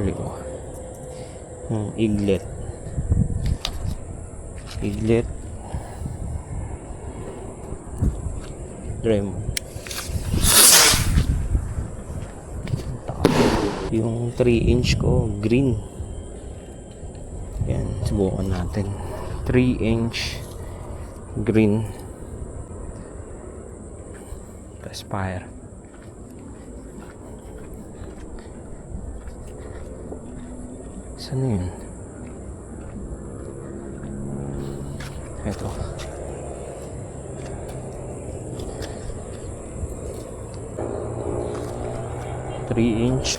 huli ko. Eaglet. Dremel. Yung 3-inch ko green. Yan, subukan natin. 3-inch green Aspire. Saan na yun? Ito. Three-inch.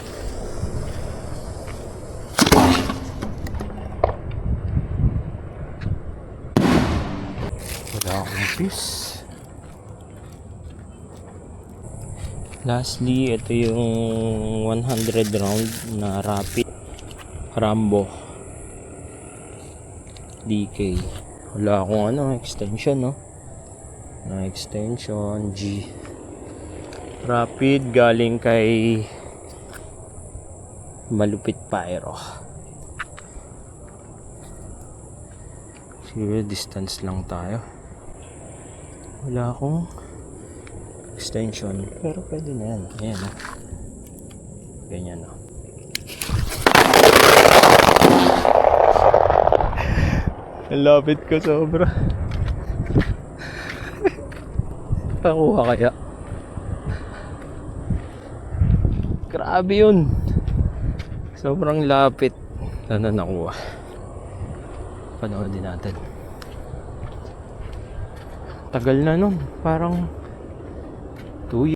Wala akong fuse. Lastly, ito yung 100 round na rapid Rambo DK. Wala akong extension, no? Na extension G. Rapid galing kay Malupit Pyro. Sige, distance lang tayo. Wala akong extension, pero pwede na yan. Ayan, ganyan, Ang lapit ko sobra. Pakuha kaya? Grabe yun. Sobrang lapit. Sana nakuha. Panoodin natin. Tagal na nun. Parang 2 years.